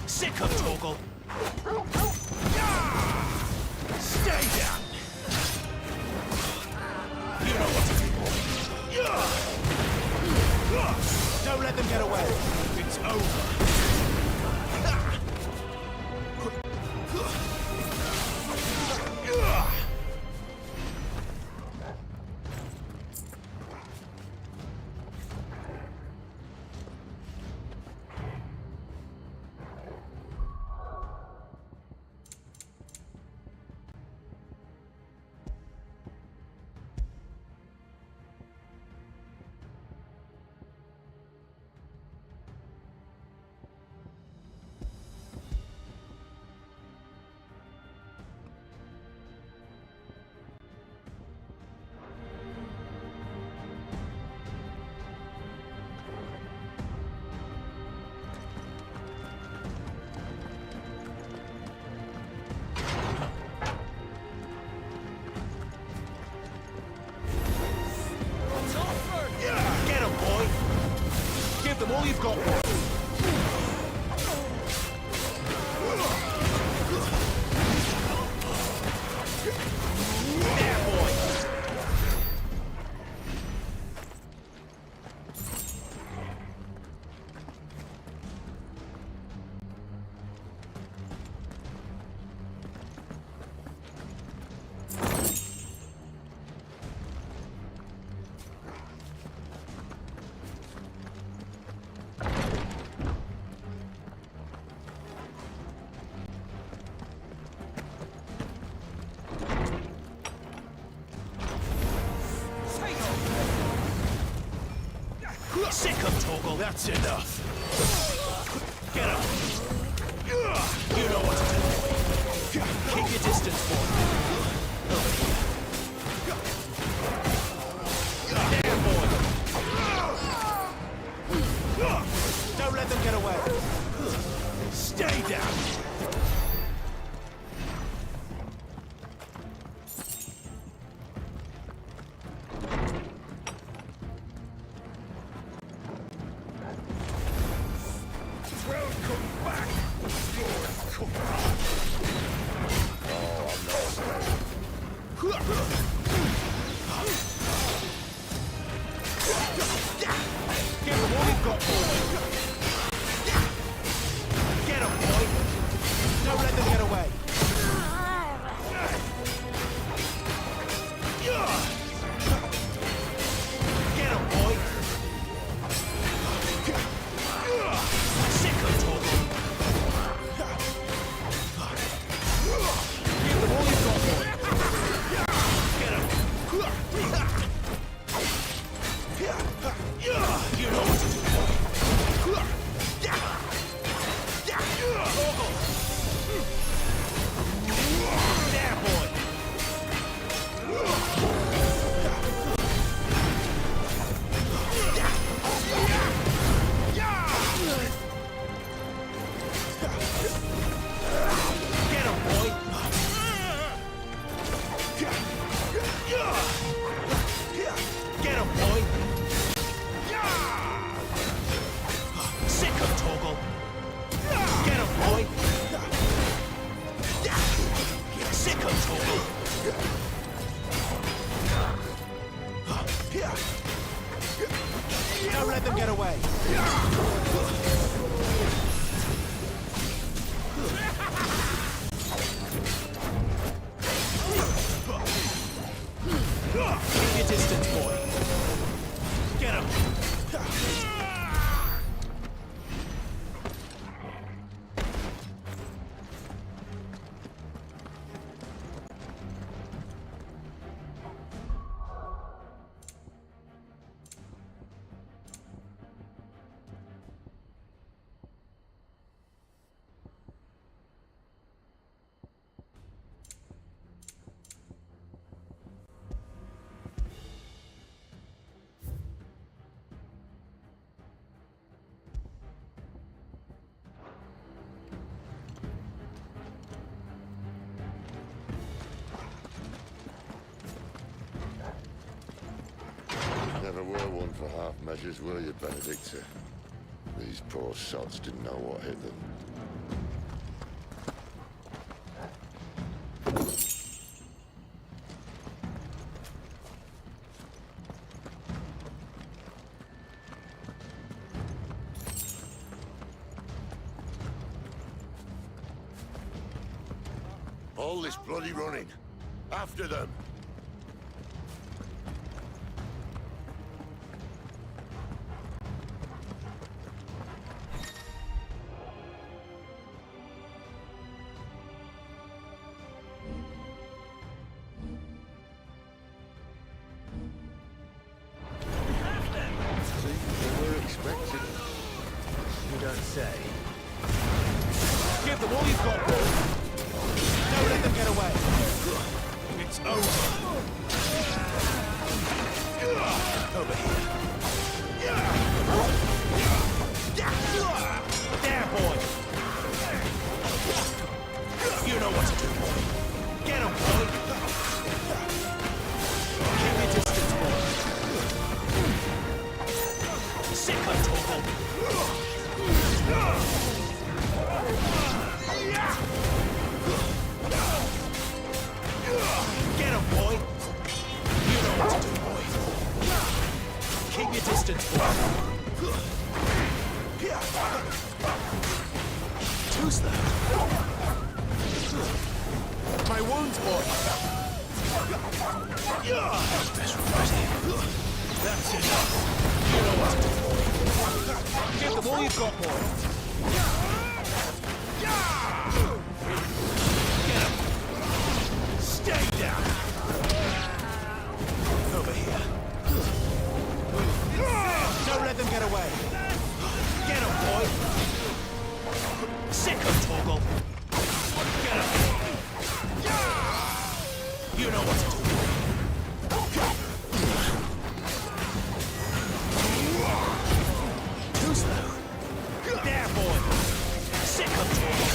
S8: Sick of Torgal! Stay down! You know what to do. Don't let them get away. It's over. Get him, boy! Give them all you've got, boy! There, boy! Sick of Torgal! That's enough! Get up! You know what to do! Keep your distance, boy! Over here! There, boy! Don't let them get away! Stay down! You know what to do. get away. Keep your distance, boy. Get him.
S2: Never were one for half measures, were you, Benedicta? These poor sots didn't know what hit them. All this bloody running. After them.
S8: Give them all you've got, boy. Don't let them get away. It's over. Over here. There, boy. You know what to do, boy. Get him, boy. Keep your distance, boy. Sick of trouble. Get him, boy! You know what to do, boy. Keep your distance, boy. Too slow. My wounds, boy. That's right. That's enough. You know what to do, boy. Give them all you've got, boy. Get him! Stay down! Over here. Don't let them get away! Get him, boy! Sick of Torgal! Get him! You know what to do. Too slow. There, boy! Sick of Torgal!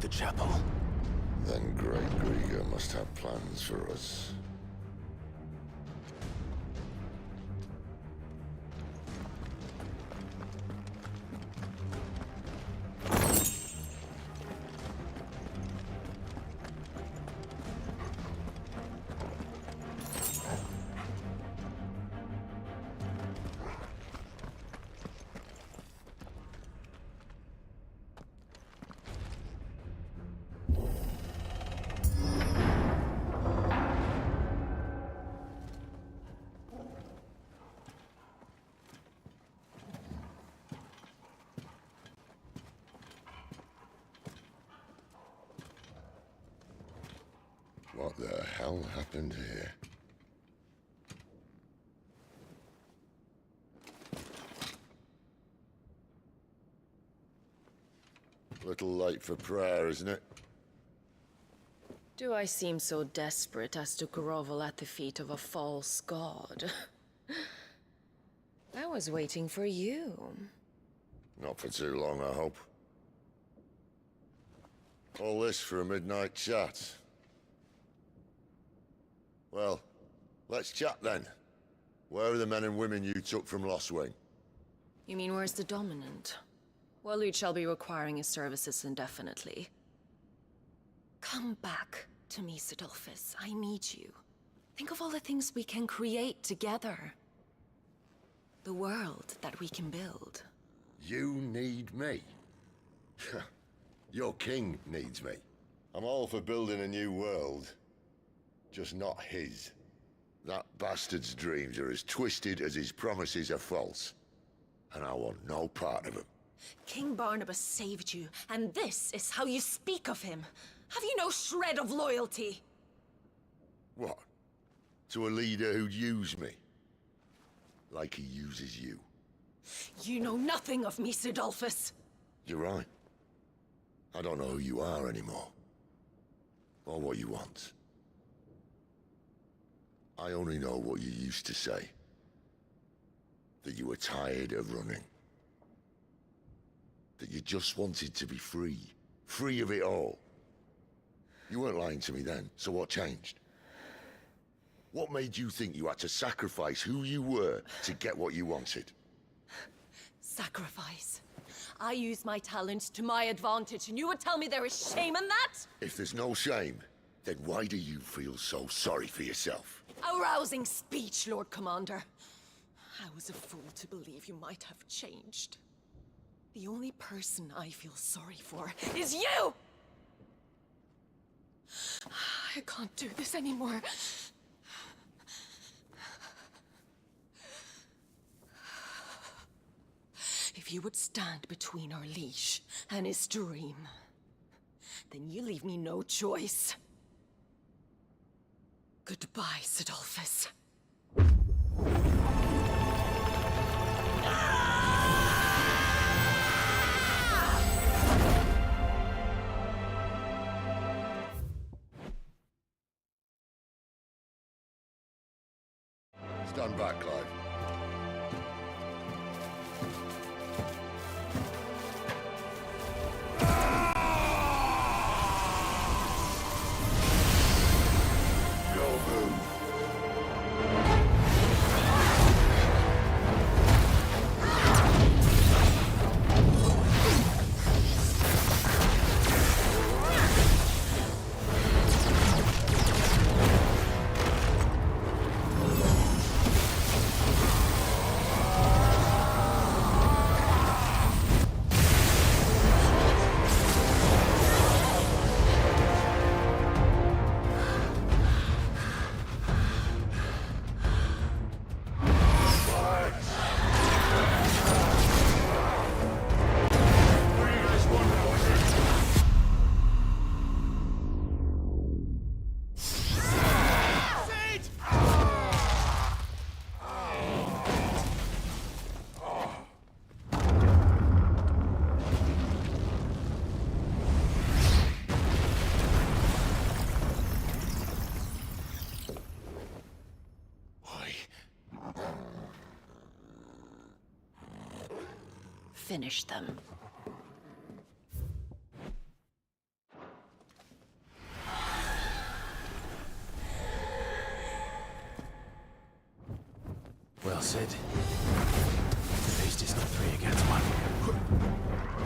S1: the chapel.
S2: Then Great Grieger must have plans for us. What the hell happened here? Little late for prayer, isn't it?
S6: Do I seem so desperate as to grovel at the feet of a false god? I was waiting for you.
S2: Not for too long, I hope. All this for a midnight chat. Well, let's chat then. Where are the men and women you took from Lostwing?
S6: You mean where's the dominant? Well, you shall be requiring his services indefinitely. Come back to me, Sidolphus. I need you. Think of all the things we can create together. The world that we can build.
S2: You need me? Your king needs me. I'm all for building a new world. Just not his. That bastard's dreams are as twisted as his promises are false. And I want no part of them.
S6: King Barnabas saved you, and this is how you speak of him. Have you no shred of loyalty?
S2: What? To a leader who'd use me? Like he uses you.
S6: You know nothing of me, Sidolphus.
S2: You're right. I don't know who you are anymore. Or what you want. I only know what you used to say. That you were tired of running. That you just wanted to be free. Free of it all. You weren't lying to me then, so what changed? What made you think you had to sacrifice who you were to get what you wanted?
S6: Sacrifice. I use my talents to my advantage, and you would tell me there is shame in that?
S2: If there's no shame, then why do you feel so sorry for yourself?
S6: A rousing speech, Lord Commander. I was a fool to believe you might have changed. The only person I feel sorry for is you! I can't do this anymore. If you would stand between our liege and his dream, then you leave me no choice. Goodbye, Sidolphus.
S2: Stand back, Clive.
S6: Finish them.
S1: At least it's not 3 against 1.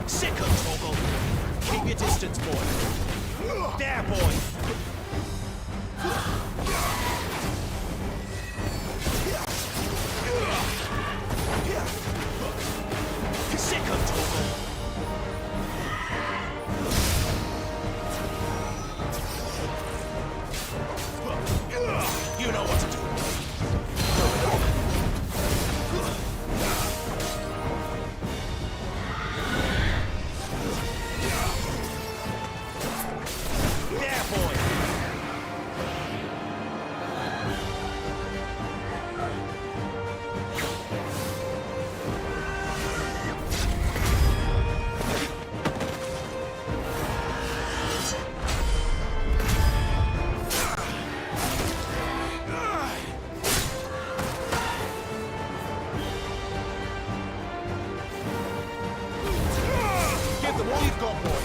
S8: Sick of Toggle! Keep your distance, boy! There, boy! Sick of Toggle! You know what to do. There, boy! Give them all you've got, boy!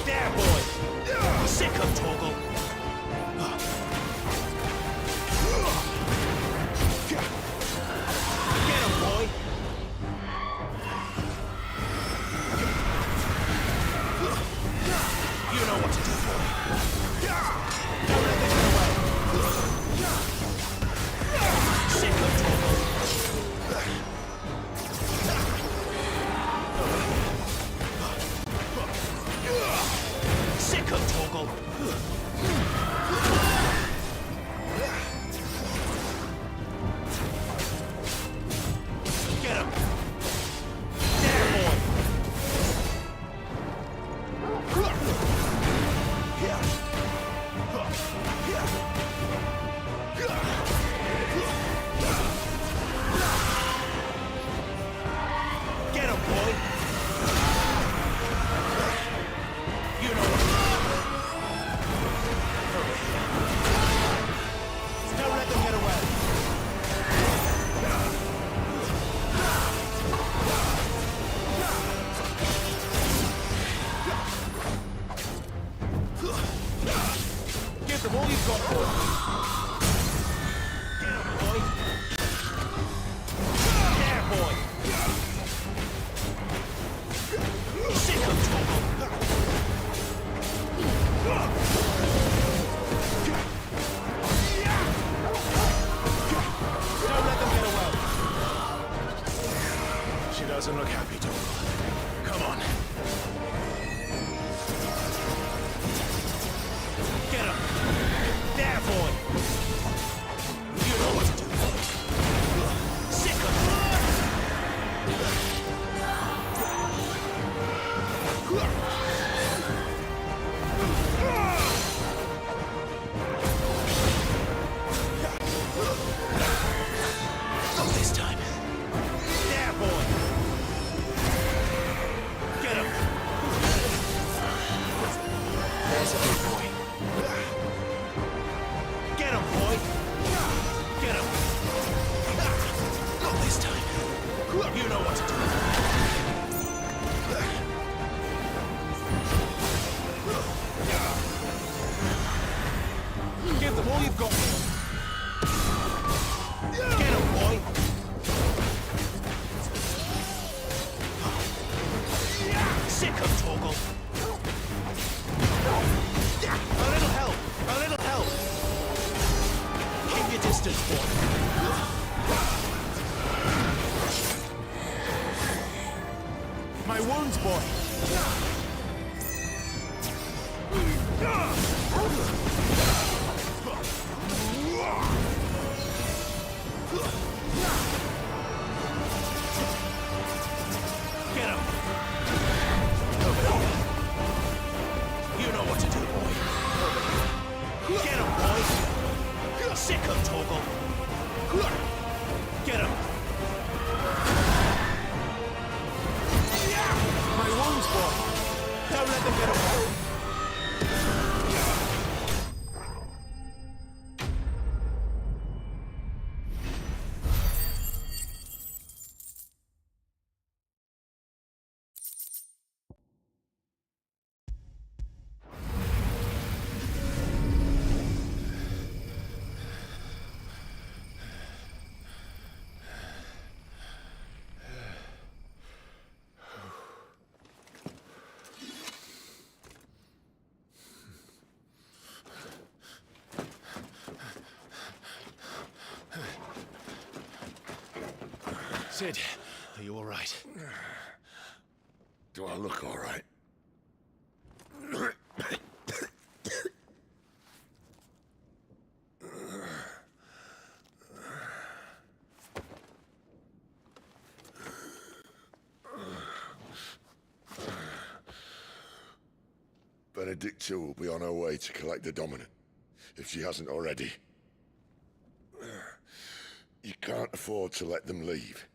S8: There, boy! Sick of Toggle! Get him, boy! You know what to do, boy! Don't let them get away! Sick of Toggle! Sick of Toggle! Get him! There, boy! Get him, boy! You know what? Don't let them get away. Give them all you've got, boy. Get him, boy. There, boy. Sick of Toggle. Don't let them get away.
S1: She doesn't look happy, Toggle. Come on.
S8: Get him. There, boy. You know what to do. Sick of Not this time. There, boy. Get him.
S1: There's a big boy.
S8: Get him, boy. Get him.
S1: Not this time.
S8: You know what to do. Give them all you've got. Get him, boy. Sick of Toggle. A little help. A little help. Keep your distance, boy. My wounds, boy. Get him. Over here. You know what to do, boy. Get him, boy. Sick of Toggle. Get him. My wounds, boy. Don't let them get away. Sid, are you all right?
S19: Do I look all right? Benedicta will be on her way to collect the Dominant, if she hasn't already. You can't afford to let them leave.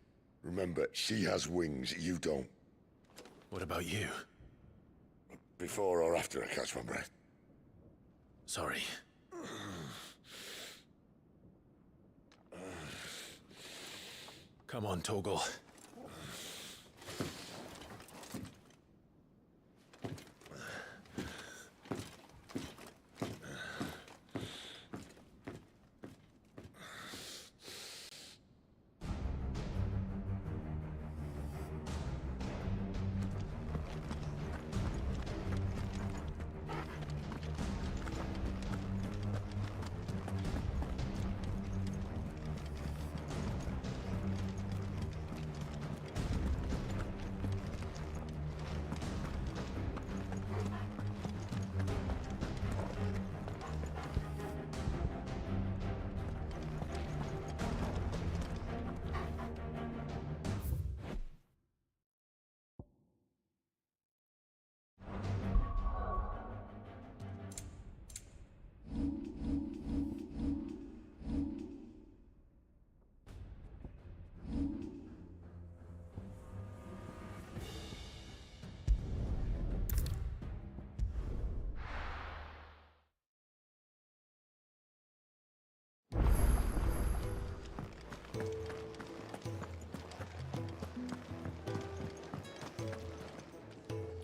S19: Remember, she has wings, you don't.
S1: What about you?
S19: Before or after I catch my breath?
S1: Sorry. Come on, Torgal.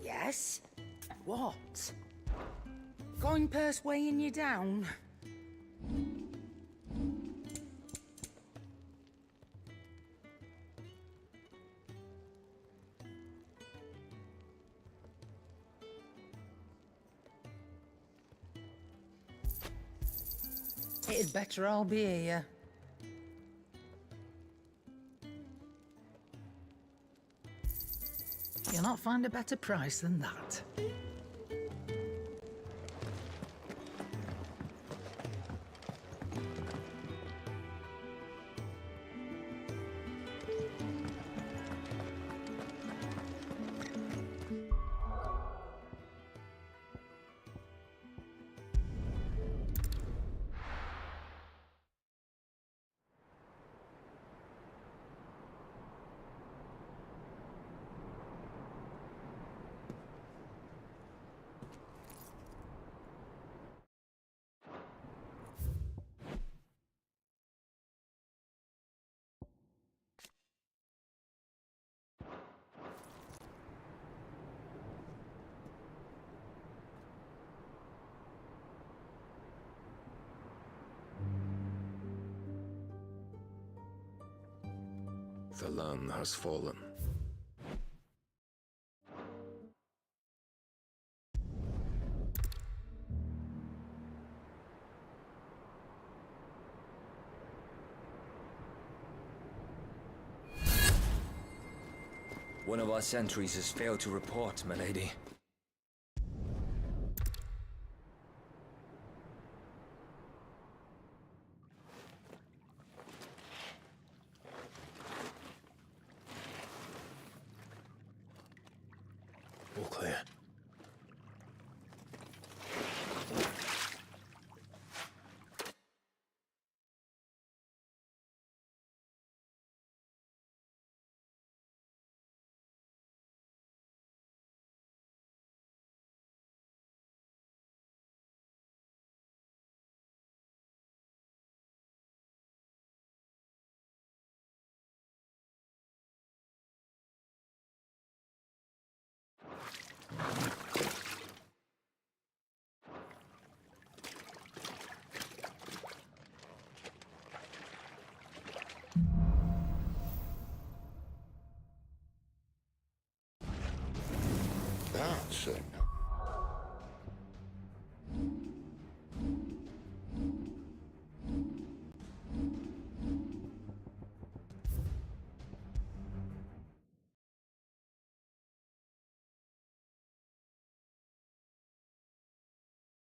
S21: Yes? What? Coin purse weighing you down? It'd better all be here. You'll not find a better price than that.
S20: The land has fallen.
S7: One of our sentries has failed to report, milady.
S1: All clear.
S2: That's it.